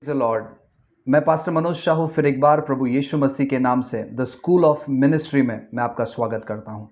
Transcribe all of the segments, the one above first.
Lord. मैं pastor Manoj Shahu फिर एक बार प्रभु यीशु मसीह के नाम से द स्कूल ऑफ मिनिस्ट्री में मैं आपका स्वागत करता हूं।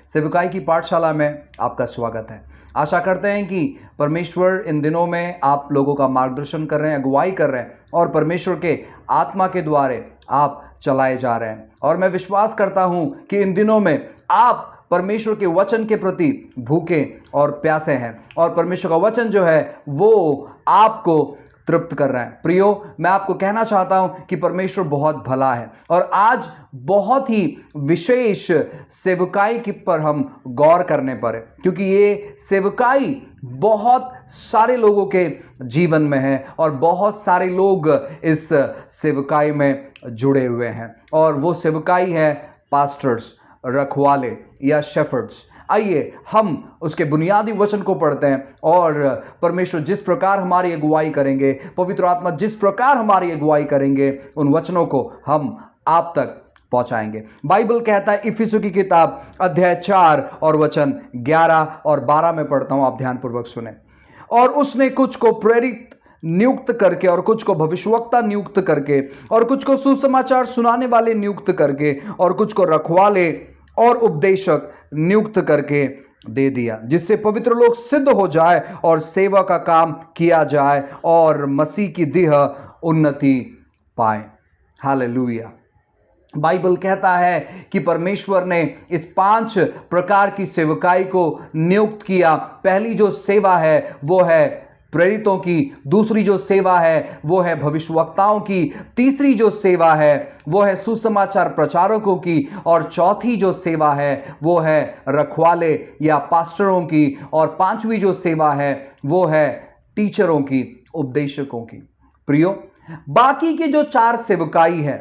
सेवकाई की पाठशाला में आपका स्वागत है। आशा करते हैं कि परमेश्वर इन दिनों में आप लोगों का मार्गदर्शन कर रहे हैं, अगुवाई कर रहे हैं और परमेश्वर के आत्मा के द्वारे आप चलाए जा रहे हैं। और मैं विश्वास करता हूं कि इन दिनों में आप परमेश्वर के वचन के प्रति भूखे और प्यासे हैं और परमेश्वर का वचन जो है वो आपको तृप्त कर रहा है। प्रियो, मैं आपको कहना चाहता हूं कि परमेश्वर बहुत भला है और आज बहुत ही विशेष सेवकाई की पर हम गौर करने पर है, क्योंकि ये सेवकाई बहुत सारे लोगों के जीवन में है और बहुत सारे लोग इस सेवकाई में जुड़े हुए हैं और वो सेवकाई है पास्टर्स, रखवाले या शेफर्ड्स। आइए हम उसके बुनियादी वचन को पढ़ते हैं और परमेश्वर जिस प्रकार हमारी अगुवाई करेंगे, पवित्र आत्मा जिस प्रकार हमारी अगुवाई करेंगे, उन वचनों को हम आप तक पहुंचाएंगे। बाइबल कहता है, इफिसियों की किताब अध्याय 4 और वचन 11 और 12 में पढ़ता हूं, आप ध्यानपूर्वक सुने। और उसने कुछ को प्रेरित नियुक्त करके और कुछ को भविष्यवक्ता नियुक्त करके और कुछ को सुसमाचार सुनाने वाले नियुक्त करके और कुछ को रखवाले और उपदेशक नियुक्त करके दे दिया, जिससे पवित्र लोग सिद्ध हो जाए और सेवा का काम किया जाए और मसीह की देह उन्नति पाए। हालेलुया। बाइबल कहता है कि परमेश्वर ने इस 5 प्रकार की सेवकाई को नियुक्त किया। पहली जो सेवा है वो है प्रेरितों की, दूसरी जो सेवा है वो है भविष्यवक्ताओं की, तीसरी जो सेवा है वो है सुसमाचार प्रचारकों की और चौथी जो सेवा है वो है रखवाले या पास्टरों की और 5वीं जो सेवा है वो है टीचरों की, उपदेशकों की। प्रियो, बाकी की जो 4 सेवकाई है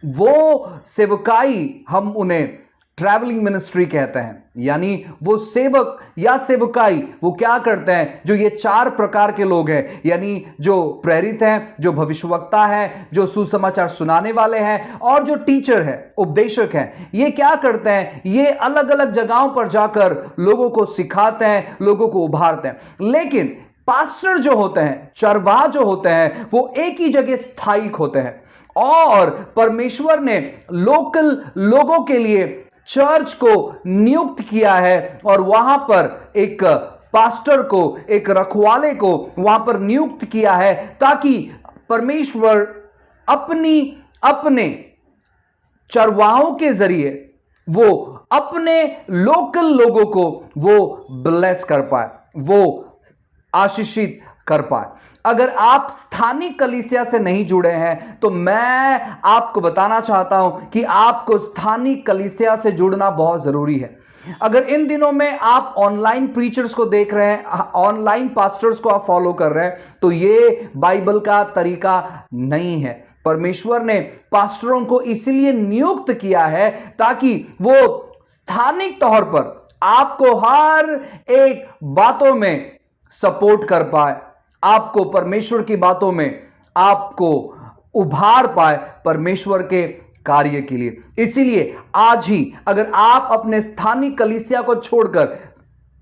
वो सेवकाई हम उन्हें ट्रैवलिंग मिनिस्ट्री कहते हैं। यानी वो सेवक या सेवकाई वो क्या करते हैं, जो ये 4 प्रकार के लोग हैं, यानी जो प्रेरित हैं, जो भविष्यवक्ता हैं, जो सुसमाचार सुनाने वाले हैं और जो टीचर है, उपदेशक हैं, ये क्या करते हैं, ये अलग अलग जगहों पर जाकर लोगों को सिखाते हैं, लोगों को उभारते हैं। लेकिन पास्टर जो होते हैं, चरवाह जो होते हैं, वो एक ही जगह स्थायिक होते हैं और परमेश्वर ने लोकल लोगों के लिए चर्च को नियुक्त किया है और वहां पर एक पास्टर को, एक रखवाले को वहां पर नियुक्त किया है ताकि परमेश्वर अपने चरवाहों के जरिए वो अपने लोकल लोगों को वो ब्लेस कर पाए, वो आशीषित कर पाए। अगर आप स्थानिक कलीसिया से नहीं जुड़े हैं तो मैं आपको बताना चाहता हूं कि आपको स्थानिक कलीसिया से जुड़ना बहुत जरूरी है। अगर इन दिनों में आप ऑनलाइन प्रीचर्स को देख रहे हैं, ऑनलाइन पास्टर्स को आप फॉलो कर रहे हैं, तो ये बाइबल का तरीका नहीं है। परमेश्वर ने पास्टरों को इसलिए नियुक्त किया है ताकि वो स्थानिक तौर पर आपको हर एक बातों में सपोर्ट कर पाए, आपको परमेश्वर की बातों में आपको उभार पाए परमेश्वर के कार्य के लिए। इसीलिए आज ही अगर आप अपने स्थानीय कलीसिया को छोड़कर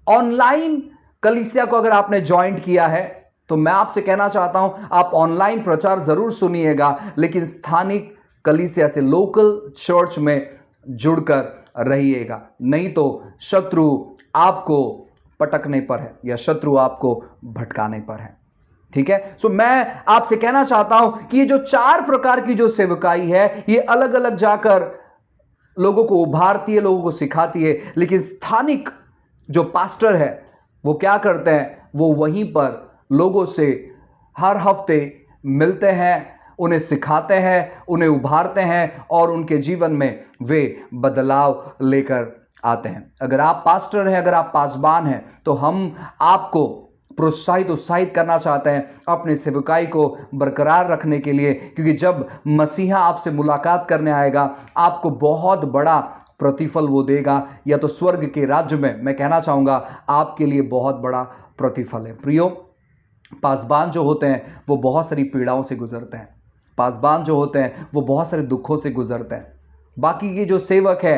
ऑनलाइन कलीसिया को अगर आपने ज्वाइन किया है तो मैं आपसे कहना चाहता हूं, आप ऑनलाइन प्रचार जरूर सुनिएगा, लेकिन स्थानिक कलीसिया से, लोकल चर्च में जुड़कर रहिएगा, नहीं तो शत्रु आपको पटकने पर है या शत्रु आपको भटकाने पर है। ठीक है। सो मैं आपसे कहना चाहता हूं कि ये जो 4 प्रकार की जो सेवकाई है ये अलग अलग जाकर लोगों को उभारती है, लोगों को सिखाती है, लेकिन स्थानिक जो पास्टर है वो क्या करते हैं, वो वहीं पर लोगों से हर हफ्ते मिलते हैं, उन्हें सिखाते हैं, उन्हें उभारते हैं और उनके जीवन में वे बदलाव लेकर आते हैं। अगर आप पास्टर हैं, अगर आप पासबान हैं, तो हम आपको प्रोत्साहित उत्साहित करना चाहते हैं अपने सेवकाई को बरकरार रखने के लिए, क्योंकि जब मसीहा आपसे मुलाकात करने आएगा आपको बहुत बड़ा प्रतिफल वो देगा, या तो स्वर्ग के राज्य में मैं कहना चाहूँगा आपके लिए बहुत बड़ा प्रतिफल है। प्रियो, पासबान जो होते हैं वो बहुत सारी पीड़ाओं से गुजरते हैं, पासबान जो होते हैं वो बहुत सारे दुखों से गुजरते हैं। बाकी के जो सेवक है,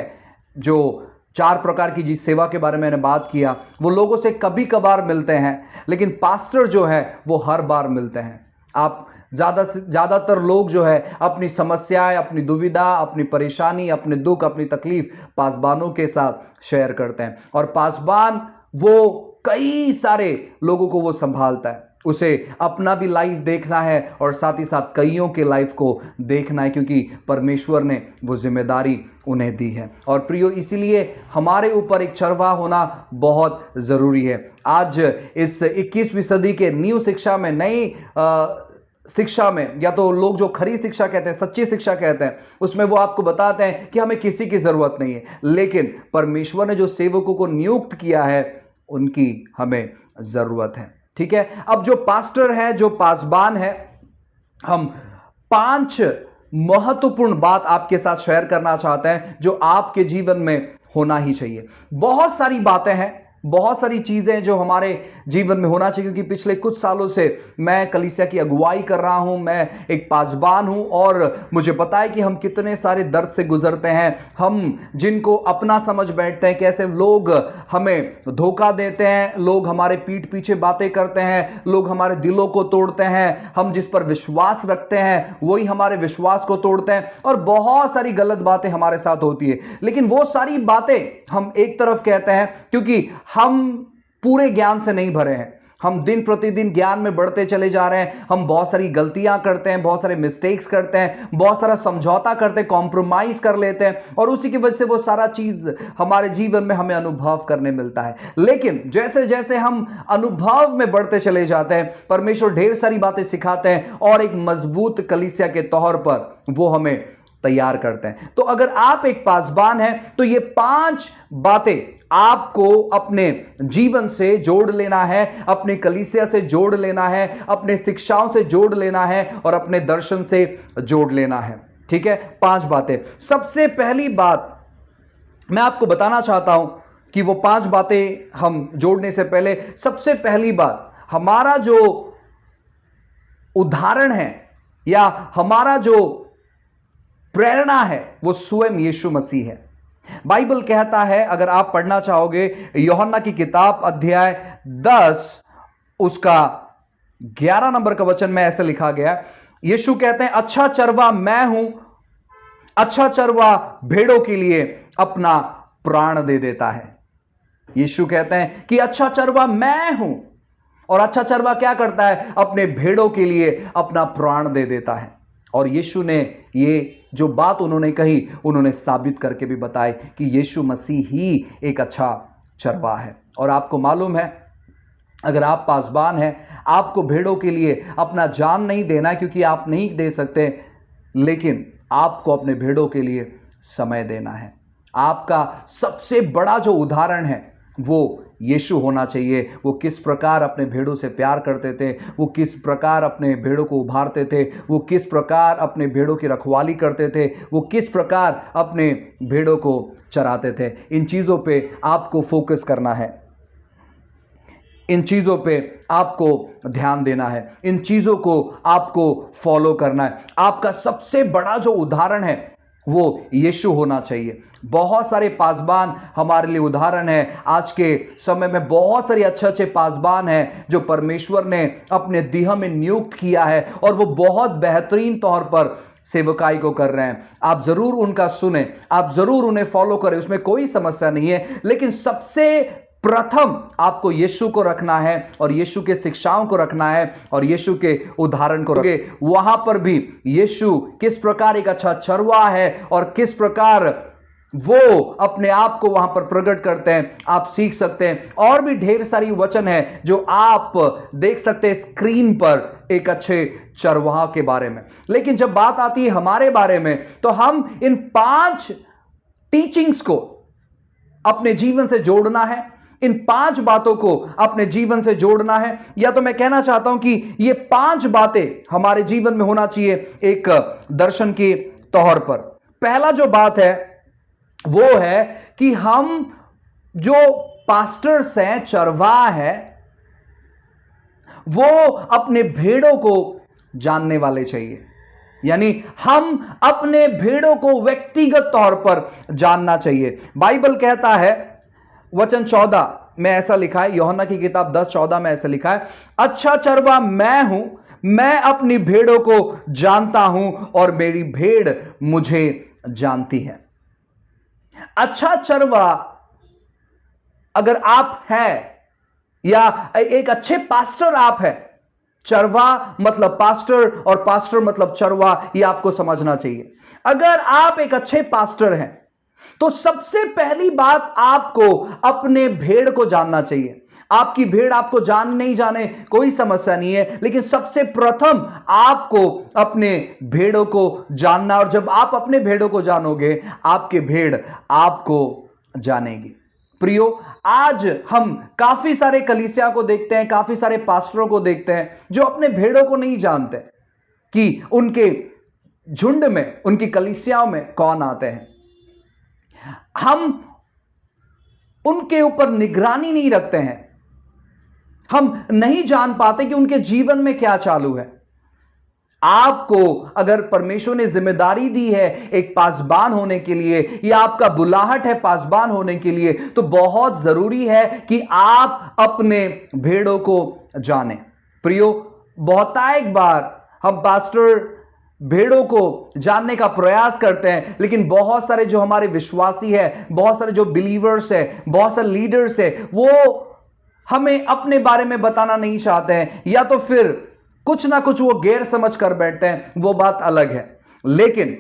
जो 4 प्रकार की जिस सेवा के बारे में मैंने बात किया, वो लोगों से कभी कभार मिलते हैं, लेकिन पास्टर जो है वो हर बार मिलते हैं। आप ज़्यादातर लोग जो है अपनी समस्याएं, अपनी दुविधा, अपनी परेशानी, अपने दुख, अपनी तकलीफ पासबानों के साथ शेयर करते हैं। और पासबान वो कई सारे लोगों को वो संभालता है, उसे अपना भी लाइफ देखना है और साथ ही साथ कईयों के लाइफ को देखना है, क्योंकि परमेश्वर ने वो जिम्मेदारी उन्हें दी है। और प्रियो, इसीलिए हमारे ऊपर एक चरवाहा होना बहुत ज़रूरी है। आज इस 21वीं सदी के न्यू शिक्षा में, नई शिक्षा में, या तो लोग जो खरी शिक्षा कहते हैं, सच्ची शिक्षा कहते हैं, उसमें वो आपको बताते हैं कि हमें किसी की ज़रूरत नहीं है, लेकिन परमेश्वर ने जो सेवकों को नियुक्त किया है उनकी हमें ज़रूरत है। ठीक है, अब जो पास्टर है, जो पासबान है, हम 5 महत्वपूर्ण बात आपके साथ शेयर करना चाहते हैं जो आपके जीवन में होना ही चाहिए। बहुत सारी बातें हैं, बहुत सारी चीजें जो हमारे जीवन में होना चाहिए, क्योंकि पिछले कुछ सालों से मैं कलीसिया की अगुवाई कर रहा हूं, मैं एक पासबान हूं और मुझे पता है कि हम कितने सारे दर्द से गुजरते हैं। हम जिनको अपना समझ बैठते हैं, कैसे लोग हमें धोखा देते हैं, लोग हमारे पीठ पीछे बातें करते हैं, लोग हमारे दिलों को तोड़ते हैं, हम जिस पर विश्वास रखते हैं वही हमारे विश्वास को तोड़ते हैं, और बहुत सारी गलत बातें हमारे साथ होती है। लेकिन वो सारी बातें हम एक तरफ कहते हैं क्योंकि हम पूरे ज्ञान से नहीं भरे हैं, हम दिन प्रतिदिन ज्ञान में बढ़ते चले जा रहे हैं, हम बहुत सारी गलतियां करते हैं, बहुत सारे मिस्टेक्स करते हैं, बहुत सारा समझौता करते हैं, कॉम्प्रोमाइज कर लेते हैं, और उसी की वजह से वो सारा चीज हमारे जीवन में हमें अनुभव करने मिलता है। लेकिन जैसे जैसे हम अनुभव में बढ़ते चले जाते हैं, परमेश्वर ढेर सारी बातें सिखाते हैं और एक मजबूत कलीसिया के तौर पर वो हमें तैयार करते हैं। तो अगर आप एक पासबान हैं तो ये 5 बातें आपको अपने जीवन से जोड़ लेना है, अपने कलीसिया से जोड़ लेना है, अपने शिक्षाओं से जोड़ लेना है और अपने दर्शन से जोड़ लेना है। ठीक है, 5 बातें। सबसे पहली बात मैं आपको बताना चाहता हूं कि वो 5 बातें हम जोड़ने से पहले, सबसे पहली बात, हमारा जो उदाहरण है या हमारा जो प्रेरणा है वो स्वयं यीशु मसीह है। बाइबल कहता है, अगर आप पढ़ना चाहोगे, यूहन्ना की किताब अध्याय 10 उसका 11 नंबर का वचन में ऐसे लिखा गया, यीशु कहते हैं, अच्छा चरवा मैं हूं, अच्छा चरवा भेड़ों के लिए अपना प्राण दे देता है। यीशु कहते हैं कि अच्छा चरवा मैं हूं, और अच्छा चरवा क्या करता है? अपने भेड़ों के लिए अपना प्राण दे देता है। और यीशु ने ये जो बात उन्होंने कही, उन्होंने साबित करके भी बताई कि यीशु मसीह ही एक अच्छा चरवाहा है। और आपको मालूम है, अगर आप पासबान हैं, आपको भेड़ों के लिए अपना जान नहीं देना है, क्योंकि आप नहीं दे सकते, लेकिन आपको अपने भेड़ों के लिए समय देना है। आपका सबसे बड़ा जो उदाहरण है वो यीशु होना चाहिए। वो किस प्रकार अपने भेड़ों से प्यार करते थे, वो किस प्रकार अपने भेड़ों को उभारते थे, वो किस प्रकार अपने भेड़ों की रखवाली करते थे, वो किस प्रकार अपने भेड़ों को चराते थे। इन चीज़ों पे आपको फोकस करना है, इन चीज़ों पे आपको ध्यान देना है, इन चीज़ों को आपको फॉलो करना है। आपका सबसे बड़ा जो उदाहरण है वो यीशु होना चाहिए। बहुत सारे पासबान हमारे लिए उदाहरण है। आज के समय में बहुत सारे अच्छे पासबान हैं जो परमेश्वर ने अपने दिह में नियुक्त किया है, और वो बहुत बेहतरीन तौर पर सेवकाई को कर रहे हैं। आप जरूर उनका सुने, आप जरूर उन्हें फॉलो करें, उसमें कोई समस्या नहीं है। लेकिन सबसे प्रथम आपको यीशु को रखना है, और यीशु के शिक्षाओं को रखना है, और यीशु के उदाहरण को रखे। वहां पर भी यीशु किस प्रकार एक अच्छा चरवाहा है और किस प्रकार वो अपने आप को वहां पर प्रकट करते हैं, आप सीख सकते हैं। और भी ढेर सारी वचन है जो आप देख सकते हैं स्क्रीन पर एक अच्छे चरवाहा के बारे में। लेकिन जब बात आती है हमारे बारे में, तो हम इन 5 टीचिंग्स को अपने जीवन से जोड़ना है, इन 5 बातों को अपने जीवन से जोड़ना है। या तो मैं कहना चाहता हूं कि ये 5 बातें हमारे जीवन में होना चाहिए एक दर्शन के तौर पर। पहला जो बात है वो है कि हम जो पास्टर्स हैं, चरवाहा है, वो अपने भेड़ों को जानने वाले चाहिए। यानी हम अपने भेड़ों को व्यक्तिगत तौर पर जानना चाहिए। बाइबल कहता है वचन 14 में ऐसा लिखा है, यूहन्ना की किताब 10:14 में ऐसा लिखा है, अच्छा चरवाहा मैं हूं, मैं अपनी भेड़ों को जानता हूं और मेरी भेड़ मुझे जानती है। अच्छा चरवा अगर आप हैं या एक अच्छे पास्टर आप हैं, चरवा मतलब पास्टर और पास्टर मतलब चरवा, ये आपको समझना चाहिए। अगर आप एक अच्छे पास्टर हैं तो सबसे पहली बात आपको अपने भेड़ को जानना चाहिए। आपकी भेड़ आपको जान नहीं जाने कोई समस्या नहीं है, लेकिन सबसे प्रथम आपको अपने भेड़ों को जानना, और जब आप अपने भेड़ों को जानोगे आपके भेड़ आपको जानेगी। प्रियो, आज हम काफी सारे कलीसिया को देखते हैं, काफी सारे पास्टरों को देखते हैं जो अपने भेड़ों को नहीं जानते कि उनके झुंड में, उनकी कलीसियाओं में कौन आते हैं। हम उनके ऊपर निगरानी नहीं रखते हैं, हम नहीं जान पाते कि उनके जीवन में क्या चालू है। आपको अगर परमेश्वर ने जिम्मेदारी दी है एक पासबान होने के लिए, या आपका बुलाहट है पासबान होने के लिए, तो बहुत जरूरी है कि आप अपने भेड़ों को जानें। प्रियो, बहुतायत बार हम पास्टर भेड़ों को जानने का प्रयास करते हैं, लेकिन बहुत सारे जो हमारे विश्वासी है, बहुत सारे जो बिलीवर्स है, बहुत सारे लीडर्स है, वो हमें अपने बारे में बताना नहीं चाहते हैं, या तो फिर कुछ ना कुछ वो गैर समझ कर बैठते हैं, वो बात अलग है। लेकिन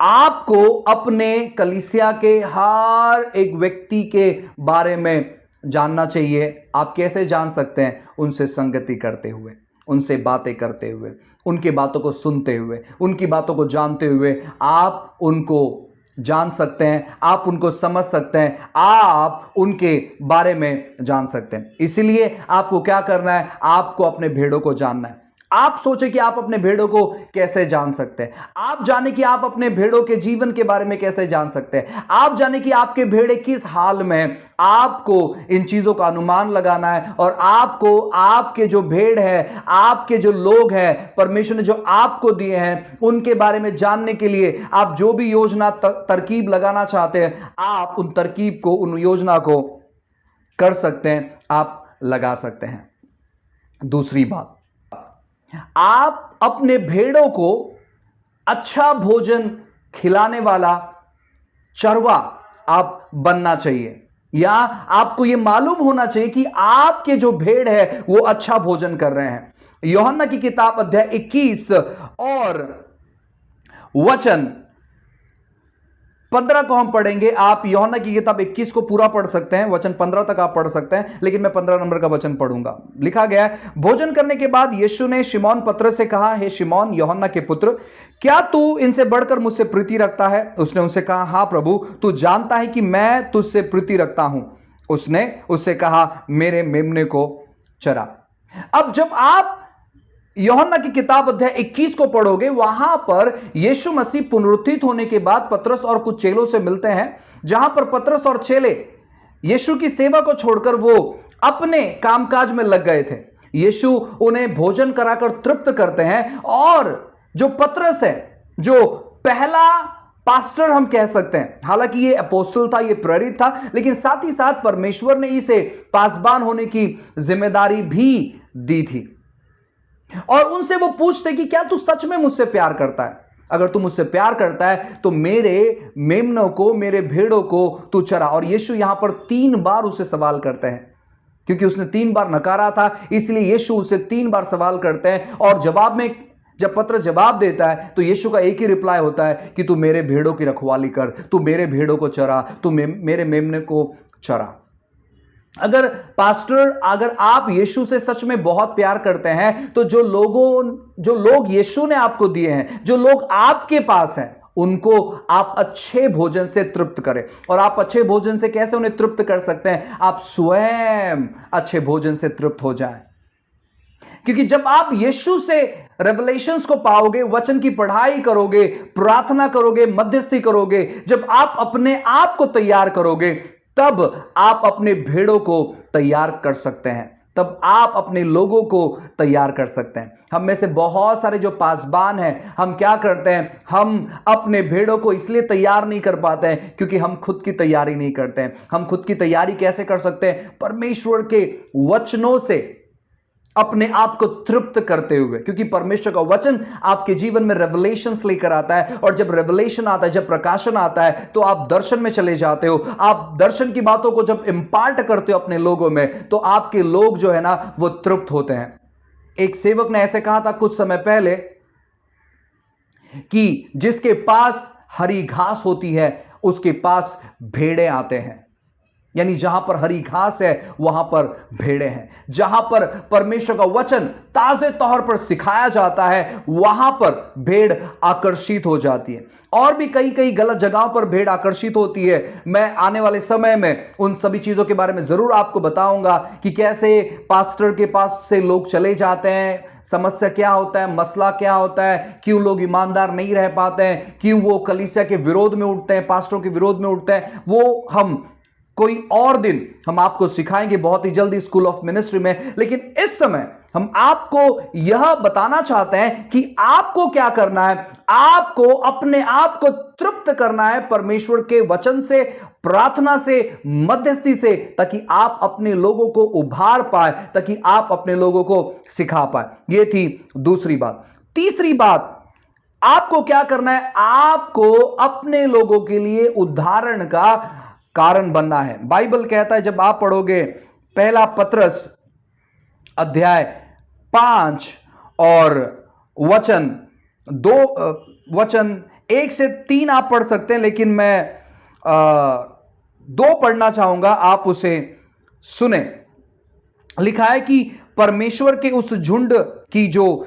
आपको अपने कलीसिया के हर एक व्यक्ति के बारे में जानना चाहिए। आप कैसे जान सकते हैं? उनसे संगति करते हुए, उनसे बातें करते हुए, उनकी बातों को सुनते हुए, उनकी बातों को जानते हुए आप उनको जान सकते हैं, आप उनको समझ सकते हैं, आप उनके बारे में जान सकते हैं। इसलिए आपको क्या करना है? आपको अपने भेड़ों को जानना है। आप सोचे कि आप अपने भेड़ों को कैसे जान सकते हैं। आप जाने कि आप अपने भेड़ों के जीवन के बारे में कैसे जान सकते हैं। आप जाने कि आपके भेड़े किस हाल में हैं। आपको इन चीजों का अनुमान लगाना है, और आपको आपके जो भेड़ है, आपके जो लोग हैं, परमेश्वर ने जो आपको दिए हैं, उनके बारे में जानने के लिए आप जो भी योजना तरकीब लगाना चाहते हैं, आप उन तरकीब को, उन योजना को कर सकते हैं, आप लगा सकते हैं। दूसरी बात, आप अपने भेड़ों को अच्छा भोजन खिलाने वाला चरवा आप बनना चाहिए, या आपको यह मालूम होना चाहिए कि आपके जो भेड़ है वो अच्छा भोजन कर रहे हैं। यूहन्ना की किताब अध्याय 21 और वचन 15 को हम पढ़ेंगे। आप यूहन्ना की किताब 21 को पूरा पढ़ सकते हैं, वचन 15 तक आप पढ़ सकते हैं, लेकिन मैं 15 नंबर का वचन पढ़ूंगा। लिखा गया है, भोजन करने के बाद यीशु ने शिमोन पतरस से कहा, हे शिमोन यूहन्ना के पुत्र, क्या तू इनसे बढ़कर मुझसे प्रीति रखता है? उसने उनसे कहा, हाँ प्रभु, तू जानता है कि मैं तुझसे प्रीति रखता हूं। उसने उससे कहा, मेरे मेमने को चरा। अब जब आप यूहन्ना की किताब अध्याय 21 को पढ़ोगे, वहां पर यीशु मसीह पुनरुत्थित होने के बाद पतरस और कुछ चेलों से मिलते हैं, जहां पर पतरस और चेले यीशु की सेवा को छोड़कर वो अपने कामकाज में लग गए थे। यीशु उन्हें भोजन कराकर तृप्त करते हैं, और जो पतरस है, जो पहला पास्टर हम कह सकते हैं, हालांकि ये अपोस्टल था, ये प्रेरित था, लेकिन साथ ही साथ परमेश्वर ने इसे पासबान होने की जिम्मेदारी भी दी थी। और उनसे वो पूछते कि क्या तू सच में मुझसे प्यार करता है? अगर तू मुझसे प्यार करता है तो मेरे मेमनों को, मेरे भेड़ों को तू चरा। और यीशु यहां पर 3 बार उसे सवाल करते हैं, क्योंकि उसने 3 बार नकारा था, इसलिए यीशु उसे 3 बार सवाल करते हैं। और जवाब में जब पतरस जवाब देता है तो यीशु का एक ही रिप्लाई होता है कि तू मेरे भेड़ों की रखवाली कर, तू मेरे भेड़ों को चरा, तू मेरे मेमने को चरा। अगर आप यीशु से सच में बहुत प्यार करते हैं, तो जो लोग यीशु ने आपको दिए हैं, जो लोग आपके पास हैं, उनको आप अच्छे भोजन से तृप्त करें। और आप अच्छे भोजन से कैसे उन्हें तृप्त कर सकते हैं? आप स्वयं अच्छे भोजन से तृप्त हो जाएं। क्योंकि जब आप यीशु से रेवलेशंस को पाओगे, वचन की पढ़ाई करोगे, प्रार्थना करोगे, मध्यस्थी करोगे, जब आप अपने आप को तैयार करोगे, तब आप अपने भेड़ों को तैयार कर सकते हैं, तब आप अपने लोगों को तैयार कर सकते हैं। हम में से बहुत सारे जो पासबान हैं, हम क्या करते हैं? हम अपने भेड़ों को इसलिए तैयार नहीं कर पाते हैं क्योंकि हम खुद की तैयारी नहीं करते हैं। हम खुद की तैयारी कैसे कर सकते हैं? परमेश्वर के वचनों से अपने आप को तृप्त करते हुए, क्योंकि परमेश्वर का वचन आपके जीवन में रेवलेशंस लेकर आता है, और जब रेवलेशन आता है, जब प्रकाशन आता है, तो आप दर्शन में चले जाते हो। आप दर्शन की बातों को जब इंपार्ट करते हो अपने लोगों में, तो आपके लोग जो है ना वो तृप्त होते हैं। एक सेवक ने ऐसे कहा था कुछ समय पहले कि जिसके पास हरी घास होती है उसके पास भेड़े आते हैं। यानी जहां पर हरी घास है वहां पर भेड़े हैं। जहां पर परमेश्वर का वचन ताजे तौर पर सिखाया जाता है वहां पर भेड़ आकर्षित हो जाती है। और भी कई कई गलत जगहों पर भेड़ आकर्षित होती है। मैं आने वाले समय में उन सभी चीजों के बारे में जरूर आपको बताऊंगा कि कैसे पास्टर के पास से लोग चले जाते हैं, समस्या क्या होता है, मसला क्या होता है, क्यों लोग ईमानदार नहीं रह पाते हैं, क्यों वो कलीसिया के विरोध में उठते हैं, पास्टरों के विरोध में उठते हैं। वो हम कोई और दिन हम आपको सिखाएंगे बहुत ही जल्दी स्कूल ऑफ मिनिस्ट्री में। लेकिन इस समय हम आपको यह बताना चाहते हैं कि आपको क्या करना है। आपको अपने आप को तृप्त करना है परमेश्वर के वचन से, प्रार्थना से, मध्यस्थी से, ताकि आप अपने लोगों को उभार पाए, ताकि आप अपने लोगों को सिखा पाए। यह थी दूसरी बात। तीसरी बात, आपको क्या करना है, आपको अपने लोगों के लिए उदाहरण का कारण बनना है। बाइबल कहता है, जब आप पढ़ोगे पहला पत्रस अध्याय 5 और वचन 1 से 3 आप पढ़ सकते हैं, लेकिन मैं 2 पढ़ना चाहूंगा, आप उसे सुने। लिखा है कि परमेश्वर के उस झुंड की जो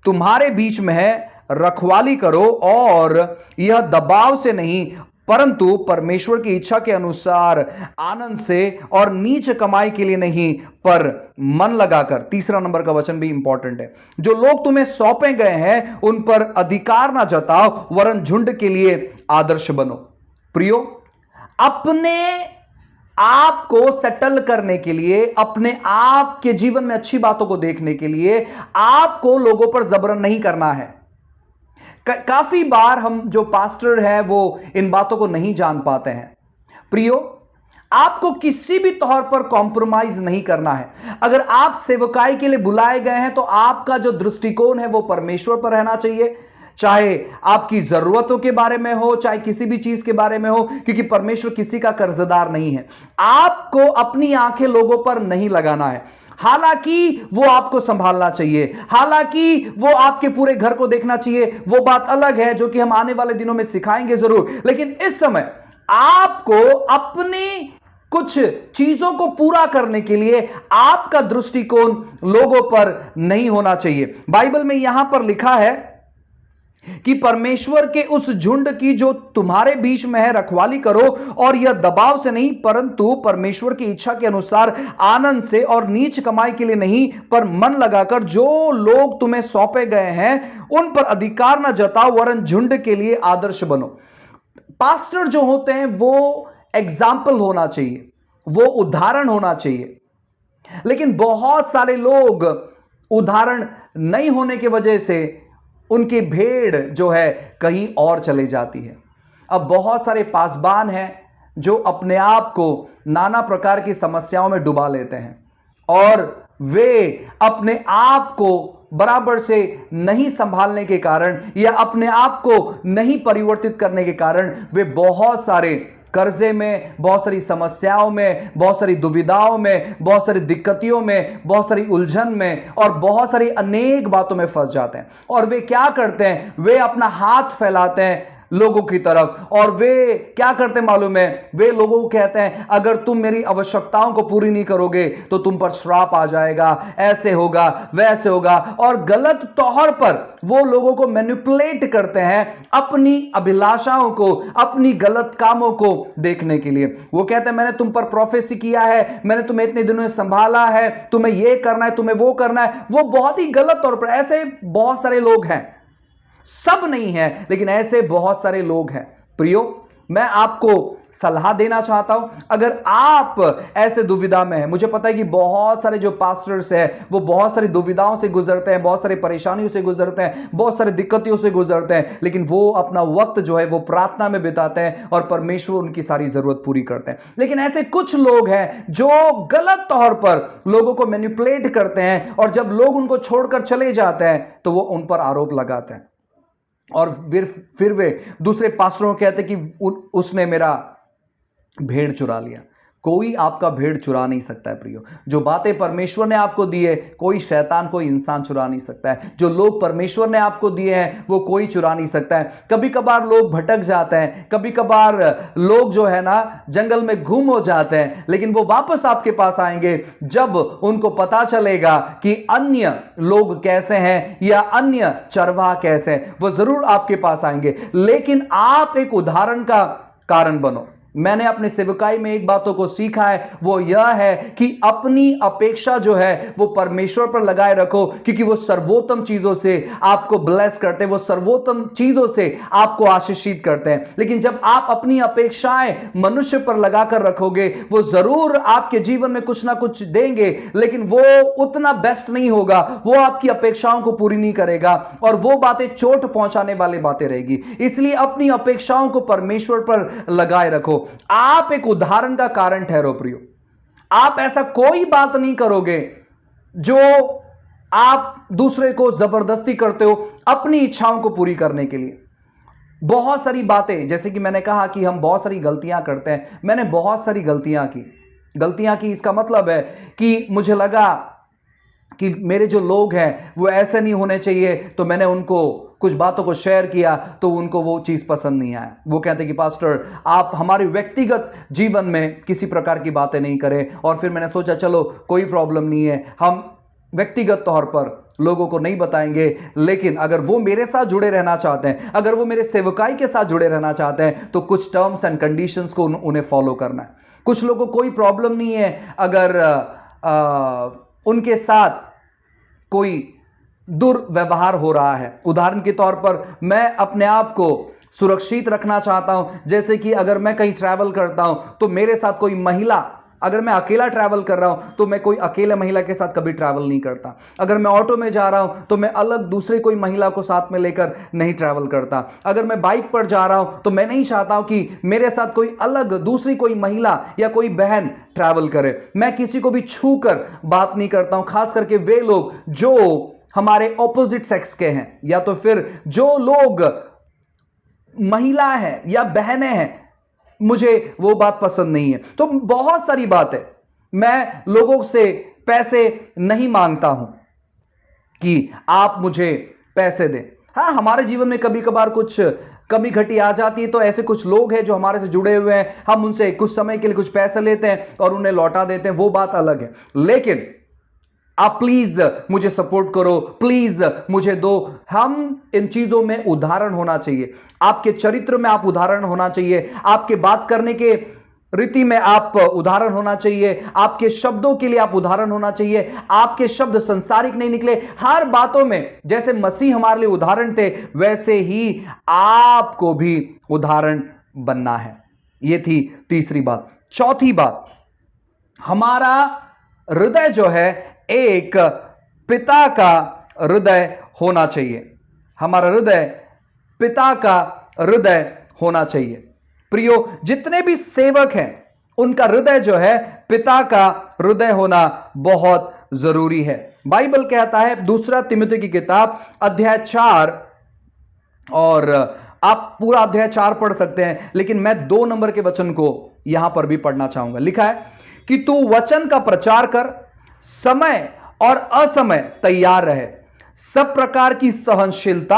तुम्हारे बीच में है रखवाली करो, और यह दबाव से नहीं परंतु परमेश्वर की इच्छा के अनुसार आनंद से, और नीच कमाई के लिए नहीं पर मन लगाकर। तीसरा नंबर का वचन भी इंपॉर्टेंट है। जो लोग तुम्हें सौंपे गए हैं उन पर अधिकार ना जताओ, वरन झुंड के लिए आदर्श बनो। प्रियो, अपने आप को सेटल करने के लिए, अपने आप के जीवन में अच्छी बातों को देखने के लिए आपको लोगों पर जबरन नहीं करना है। काफी बार हम जो पास्टर हैं वो इन बातों को नहीं जान पाते हैं। प्रियो, आपको किसी भी तौर पर कॉम्प्रोमाइज नहीं करना है। अगर आप सेवकाई के लिए बुलाए गए हैं तो आपका जो दृष्टिकोण है वो परमेश्वर पर रहना चाहिए, चाहे आपकी जरूरतों के बारे में हो, चाहे किसी भी चीज के बारे में हो, क्योंकि परमेश्वर किसी का कर्जदार नहीं है। आपको अपनी आंखें लोगों पर नहीं लगाना है। हालांकि वो आपको संभालना चाहिए, हालांकि वो आपके पूरे घर को देखना चाहिए, वो बात अलग है जो कि हम आने वाले दिनों में सिखाएंगे जरूर। लेकिन इस समय आपको अपनी कुछ चीजों को पूरा करने के लिए आपका दृष्टिकोण लोगों पर नहीं होना चाहिए। बाइबल में यहां पर लिखा है कि परमेश्वर के उस झुंड की जो तुम्हारे बीच में है रखवाली करो, और यह दबाव से नहीं परंतु परमेश्वर की इच्छा के अनुसार आनंद से, और नीच कमाई के लिए नहीं पर मन लगाकर। जो लोग तुम्हें सौंपे गए हैं उन पर अधिकार न जताओ, वरन झुंड के लिए आदर्श बनो। पास्टर जो होते हैं वो एग्जाम्पल होना चाहिए, वो उदाहरण होना चाहिए। लेकिन बहुत सारे लोग उदाहरण नहीं होने की वजह से उनकी भेड़ जो है कहीं और चले जाती है। अब बहुत सारे पासबान हैं जो अपने आप को नाना प्रकार की समस्याओं में डुबा लेते हैं, और वे अपने आप को बराबर से नहीं संभालने के कारण या अपने आप को नहीं परिवर्तित करने के कारण वे बहुत सारे कर्जे में, बहुत सारी समस्याओं में, बहुत सारी दुविधाओं में, बहुत सारी दिक्कतियों में, बहुत सारी उलझन में और बहुत सारी अनेक बातों में फंस जाते हैं। और वे क्या करते हैं, वे अपना हाथ फैलाते हैं लोगों की तरफ, और वे क्या करते मालूम है, वे लोगों को कहते हैं अगर तुम मेरी आवश्यकताओं को पूरी नहीं करोगे तो तुम पर श्राप आ जाएगा, ऐसे होगा वैसे होगा, और गलत तौर पर वो लोगों को मैनिपुलेट करते हैं अपनी अभिलाषाओं को, अपनी गलत कामों को देखने के लिए। वो कहते हैं मैंने तुम पर प्रोफेसी किया है, मैंने तुम्हें इतने दिनों में संभाला है, तुम्हें ये करना है, तुम्हें वो करना है। वो बहुत ही गलत तौर पर, ऐसे बहुत सारे लोग हैं, सब नहीं है लेकिन ऐसे बहुत सारे लोग हैं। प्रियो, मैं आपको सलाह देना चाहता हूं। अगर आप ऐसे दुविधा में हैं, मुझे पता है कि बहुत सारे जो पास्टर्स हैं वो बहुत सारी दुविधाओं से गुजरते हैं, बहुत सारी परेशानियों से गुजरते हैं, बहुत सारी दिक्कतों से गुजरते हैं, लेकिन वो अपना वक्त जो है वो प्रार्थना में बिताते हैं और परमेश्वर उनकी सारी जरूरत पूरी करते हैं। लेकिन ऐसे कुछ लोग हैं जो गलत तौर पर लोगों को मैनिपुलेट करते हैं, और जब लोग उनको छोड़कर चले जाते हैं तो वो उन पर आरोप लगाते हैं, और फिर वे दूसरे पास्टरों को कहते हैं कि उसने मेरा भेड़ चुरा लिया। कोई आपका भेड़ चुरा नहीं सकता है प्रियो। जो बातें परमेश्वर ने आपको दी है, कोई शैतान, कोई इंसान चुरा नहीं सकता है। जो लोग परमेश्वर ने आपको दिए हैं वो कोई चुरा नहीं सकता है। कभी कभार लोग भटक जाते हैं, कभी कभार लोग जो है ना जंगल में गुम हो जाते हैं, लेकिन वो वापस आपके पास आएंगे जब उनको पता चलेगा कि अन्य लोग कैसे हैं या अन्य चरवाहा कैसे हैं, वो जरूर आपके पास आएंगे। लेकिन आप एक उदाहरण का कारण बनो। मैंने अपने सेवकाई में एक बातों को सीखा है, वो यह है कि अपनी अपेक्षा जो है वो परमेश्वर पर लगाए रखो, क्योंकि वो सर्वोत्तम चीजों से आपको ब्लेस करते हैं, वो सर्वोत्तम चीजों से आपको आशीषित करते हैं। लेकिन जब आप अपनी अपेक्षाएं मनुष्य पर लगाकर रखोगे, वो जरूर आपके जीवन में कुछ ना कुछ देंगे, लेकिन वो उतना बेस्ट नहीं होगा, वो आपकी अपेक्षाओं को पूरी नहीं करेगा, और वो बातें चोट पहुंचाने वाली बातें रहेगी। इसलिए अपनी अपेक्षाओं को परमेश्वर पर लगाए रखो। आप एक उदाहरण का कारण ठहरो प्रियो। आप ऐसा कोई बात नहीं करोगे जो आप दूसरे को जबरदस्ती करते हो अपनी इच्छाओं को पूरी करने के लिए। बहुत सारी बातें, जैसे कि मैंने कहा कि हम बहुत सारी गलतियां करते हैं। मैंने बहुत सारी गलतियां की, इसका मतलब है कि मुझे लगा कि मेरे जो लोग हैं वो ऐसे नहीं होने चाहिए, तो मैंने उनको कुछ बातों को शेयर किया तो उनको वो चीज़ पसंद नहीं आया। वो कहते कि पास्टर आप हमारे व्यक्तिगत जीवन में किसी प्रकार की बातें नहीं करें। और फिर मैंने सोचा चलो कोई प्रॉब्लम नहीं है, हम व्यक्तिगत तौर पर लोगों को नहीं बताएंगे, लेकिन अगर वो मेरे साथ जुड़े रहना चाहते हैं, अगर वो मेरे सेवकाई के साथ जुड़े रहना चाहते हैं, तो कुछ टर्म्स एंड कंडीशंस को उन्हें फॉलो करना है। कुछ लोगों को कोई प्रॉब्लम नहीं है अगर उनके साथ कोई दुर्व्यवहार हो रहा है। उदाहरण के तौर पर मैं अपने आप को सुरक्षित रखना चाहता हूं, जैसे कि अगर मैं कहीं ट्रैवल करता हूं तो मेरे साथ कोई महिला, अगर मैं अकेला ट्रैवल कर रहा हूं तो मैं कोई अकेले महिला के साथ कभी ट्रैवल नहीं करता। अगर मैं ऑटो में जा रहा हूं तो मैं अलग दूसरे कोई महिला को साथ में लेकर नहीं ट्रैवल करता। अगर मैं बाइक पर जा रहा हूं तो मैं नहीं चाहता हूं कि मेरे साथ कोई अलग दूसरी कोई महिला या कोई बहन ट्रैवल करे। मैं किसी को भी छू कर बात नहीं करता हूं, खास करके वे लोग जो हमारे ऑपोजिट सेक्स के हैं, या तो फिर जो लोग महिला हैं या बहनें हैं, मुझे वो बात पसंद नहीं है। तो बहुत सारी बातें, मैं लोगों से पैसे नहीं मांगता हूं कि आप मुझे पैसे दें। हाँ, हमारे जीवन में कभी कभार कुछ कमी घटी आ जाती है, तो ऐसे कुछ लोग हैं जो हमारे से जुड़े हुए हैं, हम उनसे कुछ समय के लिए कुछ पैसे लेते हैं और उन्हें लौटा देते हैं, वो बात अलग है। लेकिन आप प्लीज मुझे सपोर्ट करो, प्लीज मुझे दो। हम इन चीजों में उदाहरण होना चाहिए। आपके चरित्र में आप उदाहरण होना चाहिए, आपके बात करने के रीति में आप उदाहरण होना चाहिए, आपके शब्दों के लिए आप उदाहरण होना चाहिए। आपके शब्द संसारिक नहीं निकले। हर बातों में जैसे मसीह हमारे लिए उदाहरण थे, वैसे ही आपको भी उदाहरण बनना है। यह थी तीसरी बात। चौथी बात, हमारा हृदय जो है एक पिता का हृदय होना चाहिए। हमारा हृदय पिता का हृदय होना चाहिए। प्रियो, जितने भी सेवक हैं उनका हृदय जो है पिता का हृदय होना बहुत जरूरी है। बाइबल कहता है, दूसरा तिमुथी की किताब अध्याय 4, और आप पूरा अध्याय 4 पढ़ सकते हैं, लेकिन मैं 2 नंबर के वचन को यहां पर भी पढ़ना चाहूंगा। लिखा है कि तू वचन का प्रचार कर, समय और असमय तैयार रहे, सब प्रकार की सहनशीलता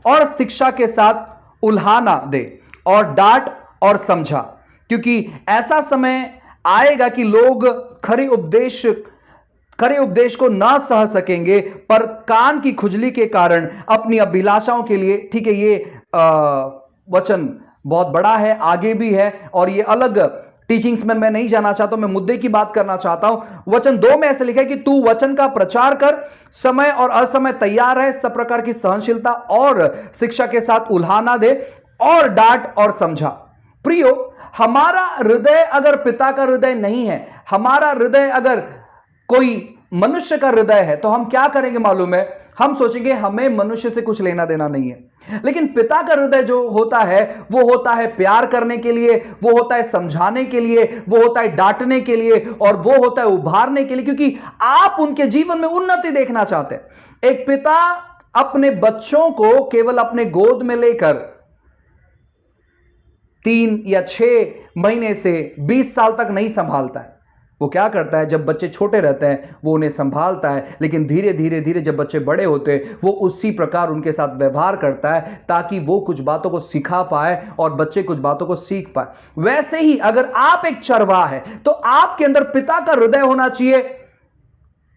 और शिक्षा के साथ उल्हाना दे और डांट और समझा, क्योंकि ऐसा समय आएगा कि लोग खरे उपदेश को ना सह सकेंगे, पर कान की खुजली के कारण अपनी अभिलाषाओं के लिए, ठीक है, ये वचन बहुत बड़ा है, आगे भी है, और ये अलग टीचिंग्स में मैं नहीं जाना चाहता हूं, मैं मुद्दे की बात करना चाहता हूं। वचन 2 में ऐसे लिखा है कि तू वचन का प्रचार कर, समय और असमय तैयार है, सब प्रकार की सहनशीलता और शिक्षा के साथ उल्हाना दे और डांट और समझा। प्रियो, हमारा हृदय अगर पिता का हृदय नहीं है, हमारा हृदय अगर कोई मनुष्य का हृदय है, तो हम क्या करेंगे मालूम है? हम सोचेंगे हमें मनुष्य से कुछ लेना देना नहीं है। लेकिन पिता का हृदय जो होता है, वो होता है प्यार करने के लिए, वो होता है समझाने के लिए, वो होता है डांटने के लिए, और वो होता है उभारने के लिए, क्योंकि आप उनके जीवन में उन्नति देखना चाहते हैं। एक पिता अपने बच्चों को केवल अपने गोद में लेकर 3 या 6 महीने से 20 साल तक नहीं संभालता है। वो क्या करता है, जब बच्चे छोटे रहते हैं वो उन्हें संभालता है, लेकिन धीरे धीरे धीरे जब बच्चे बड़े होते हैं वो उसी प्रकार उनके साथ व्यवहार करता है, ताकि वो कुछ बातों को सिखा पाए और बच्चे कुछ बातों को सीख पाए। वैसे ही अगर आप एक चरवाहा है, तो आपके अंदर पिता का हृदय होना चाहिए,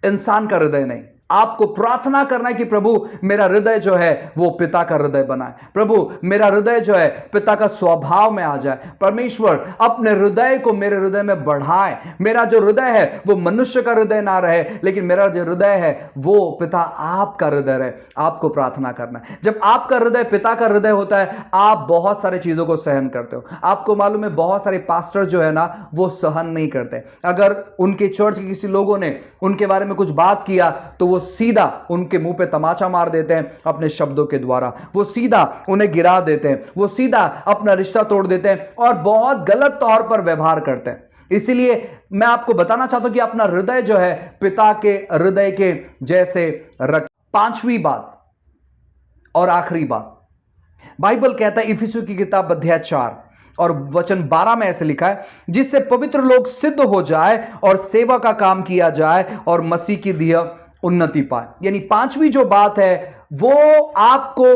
इंसान का हृदय नहीं। आपको प्रार्थना करना है कि प्रभु मेरा हृदय जो है वो पिता का हृदय बनाए, प्रभु मेरा हृदय जो है पिता का स्वभाव में आ जाए। परमेश्वर अपने हृदय को मेरे हृदय में बढ़ाए, मेरा जो हृदय है वो मनुष्य का हृदय ना रहे, लेकिन मेरा जो हृदय है वो पिता आपका हृदय रहे। आपको प्रार्थना करना है। जब आपका हृदय पिता का हृदय होता है, आप बहुत सारी चीजों को सहन करते हो। आपको मालूम है बहुत सारे पास्टर जो है ना, वो सहन नहीं करते। अगर उनके चर्च के किसी लोगों ने उनके बारे में कुछ बात किया, तो वो सीधा उनके मुंह पे तमाचा मार देते हैं अपने शब्दों के द्वारा, वो सीधा उन्हें गिरा देते हैं, वो सीधा अपना रिश्ता तोड़ देते हैं और बहुत गलत तौर पर व्यवहार करते हैं। इसीलिए मैं आपको बताना चाहता हूं कि अपना हृदय जो है पिता के हृदय के जैसे रख। 5वीं बात और आखिरी बात, बाइबल कहता है इफिसियों की किताब अध्याय 4 और वचन 12 में ऐसे लिखा है, जिससे पवित्र लोग सिद्ध हो जाए और सेवा का काम किया जाए और मसीह की दिया उन्नति पाए। यानी 5वीं जो बात है वो आपको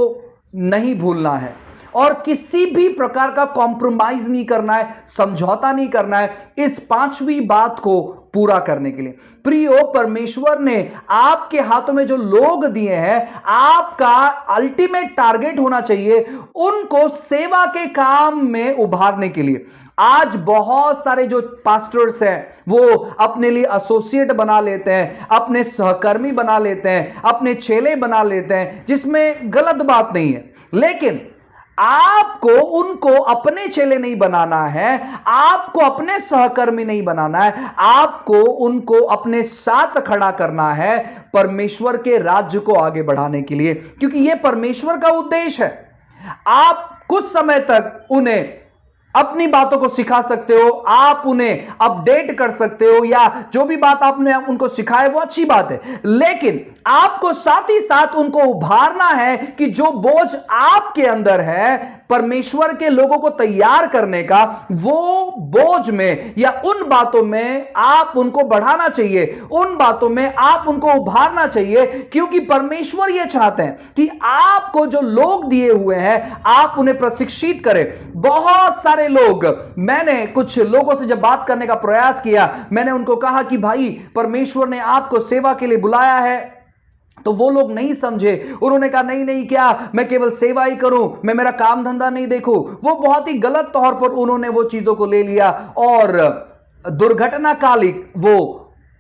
नहीं भूलना है और किसी भी प्रकार का कॉम्प्रोमाइज नहीं करना है, समझौता नहीं करना है इस 5वीं बात को पूरा करने के लिए। प्रियो, परमेश्वर ने आपके हाथों में जो लोग दिए हैं, आपका अल्टीमेट टारगेट होना चाहिए उनको सेवा के काम में उभारने के लिए। आज बहुत सारे जो पास्टर्स हैं वो अपने लिए एसोसिएट बना लेते हैं, अपने सहकर्मी बना लेते हैं, अपने चेले बना लेते हैं, जिसमें गलत बात नहीं है। लेकिन आपको उनको अपने चेले नहीं बनाना है, आपको अपने सहकर्मी नहीं बनाना है, आपको उनको अपने साथ खड़ा करना है परमेश्वर के राज्य को आगे बढ़ाने के लिए, क्योंकि यह परमेश्वर का उद्देश्य है। आप कुछ समय तक उन्हें अपनी बातों को सिखा सकते हो, आप उन्हें अपडेट कर सकते हो, या जो भी बात आपने उनको सिखाया वो अच्छी बात है, लेकिन आपको साथ ही साथ उनको उभारना है कि जो बोझ आपके अंदर है परमेश्वर के लोगों को तैयार करने का, वो बोझ में या उन बातों में आप उनको बढ़ाना चाहिए, उन बातों में आप उनको उभारना चाहिए, क्योंकि परमेश्वर यह चाहते हैं कि आपको जो लोग दिए हुए हैं आप उन्हें प्रशिक्षित करें। बहुत सारे लोग, मैंने कुछ लोगों से जब बात करने का प्रयास किया, मैंने उनको कहा कि भाई परमेश्वर ने आपको सेवा के लिए बुलाया है, तो वो लोग नहीं समझे। उन्होंने कहा नहीं नहीं, क्या मैं केवल सेवा ही करूं, मैं मेरा काम धंधा नहीं देखूं। वो बहुत ही गलत तौर पर उन्होंने वो चीजों को ले लिया और दुर्घटनाकालिक वो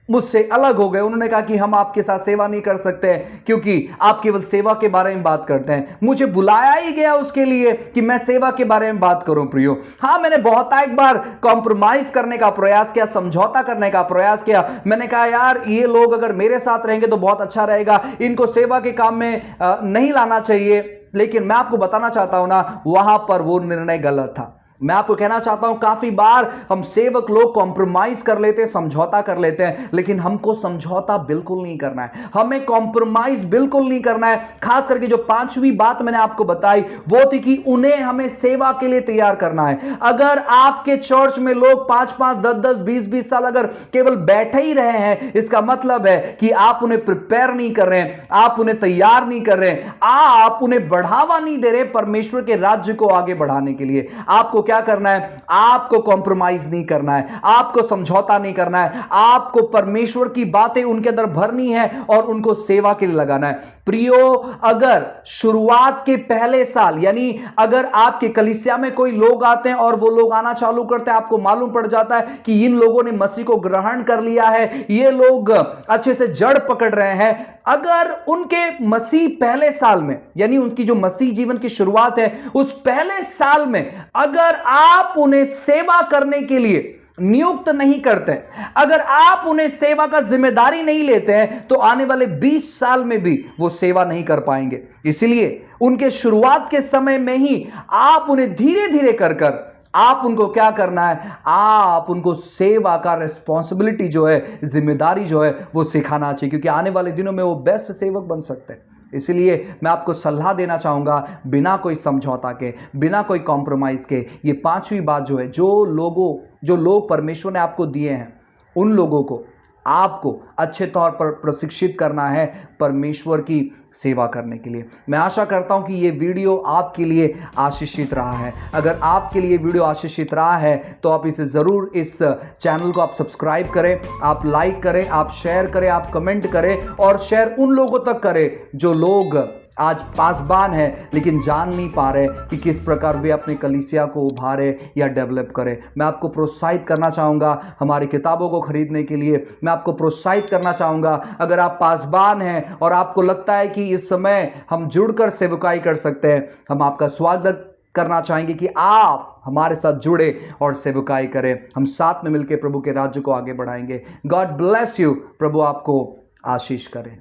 मुझसे अलग हो गए। उन्होंने कहा कि हम आपके साथ सेवा नहीं कर सकते क्योंकि आप केवल सेवा के बारे में बात करते हैं। मुझे बुलाया ही गया उसके लिए कि मैं सेवा के बारे में बात करूं। प्रियो, हाँ, मैंने बहुत एक बार कॉम्प्रोमाइज करने का प्रयास किया, समझौता करने का प्रयास किया। मैंने कहा यार ये लोग अगर मेरे साथ रहेंगे तो बहुत अच्छा रहेगा, इनको सेवा के काम में नहीं लाना चाहिए। लेकिन मैं आपको बताना चाहता हूं ना, वहां पर वो निर्णय गलत था। मैं आपको कहना चाहता हूं काफी बार हम सेवक लोग कॉम्प्रोमाइज कर लेते हैं, समझौता कर लेते हैं, लेकिन हमको समझौता बिल्कुल नहीं करना है, हमें कॉम्प्रोमाइज बिल्कुल नहीं करना है। खास करके जो 5वीं बात मैंने आपको बताई वो थी कि उन्हें हमें सेवा के लिए तैयार करना है। अगर आपके चर्च में लोग 5-5, 10-10, 20-20 साल अगर केवल बैठे ही रहे हैं, इसका मतलब है कि आप उन्हें प्रिपेयर नहीं कर रहे हैं, आप उन्हें तैयार नहीं कर रहे हैं, आप उन्हें बढ़ावा नहीं दे रहे परमेश्वर के राज्य को आगे बढ़ाने के लिए। आपको क्या करना है? आपको कॉम्प्रोमाइज नहीं करना है, आपको समझौता नहीं करना है, आपको परमेश्वर की बातें उनके अंदर भरनी है और उनको सेवा के लिए लगाना है। प्रियो, अगर शुरुआत के पहले साल, यानी अगर आपके कलीसिया में कोई लोग आते हैं और वो लोग आना चालू करते हैं, आपको मालूम पड़ जाता है कि इन लोगों ने मसीह को ग्रहण कर लिया है, ये लोग अच्छे से जड़ पकड़ रहे हैं, अगर उनके मसीह पहले साल में, यानी उनकी जो मसीह जीवन की शुरुआत है उस पहले साल में अगर आप उन्हें सेवा करने के लिए नियुक्त नहीं करते, अगर आप उन्हें सेवा का जिम्मेदारी नहीं लेते हैं, तो आने वाले 20 साल में भी वो सेवा नहीं कर पाएंगे। इसलिए उनके शुरुआत के समय में ही आप उन्हें धीरे धीरे कर आप उनको क्या करना है, आप उनको सेवा का रिस्पॉन्सिबिलिटी जो है, जिम्मेदारी जो है वो सिखाना चाहिए, क्योंकि आने वाले दिनों में वो बेस्ट सेवक बन सकते हैं। इसलिए मैं आपको सलाह देना चाहूँगा, बिना कोई समझौता के, बिना कोई कॉम्प्रोमाइज़ के, ये पांचवी बात जो है, जो लोग परमेश्वर ने आपको दिए हैं, उन लोगों को आपको अच्छे तौर पर प्रशिक्षित करना है परमेश्वर की सेवा करने के लिए। मैं आशा करता हूं कि ये वीडियो आपके लिए आशीषित रहा है। अगर आपके लिए वीडियो आशीषित रहा है तो आप इसे ज़रूर, इस चैनल को आप सब्सक्राइब करें, आप लाइक करें, आप शेयर करें, आप कमेंट करें, और शेयर उन लोगों तक करें जो लोग आज पासबान है लेकिन जान नहीं पा रहे कि किस प्रकार वे अपनी कलीसिया को उभारे या डेवलप करें। मैं आपको प्रोत्साहित करना चाहूँगा हमारी किताबों को खरीदने के लिए। मैं आपको प्रोत्साहित करना चाहूँगा, अगर आप पासबान हैं और आपको लगता है कि इस समय हम जुड़कर सेवकाई कर सकते हैं, हम आपका स्वागत करना चाहेंगे कि आप हमारे साथ जुड़े और सेवकाई करें। हम साथ में मिलकर प्रभु के राज्य को आगे बढ़ाएंगे। God bless you. प्रभु आपको आशीष करें।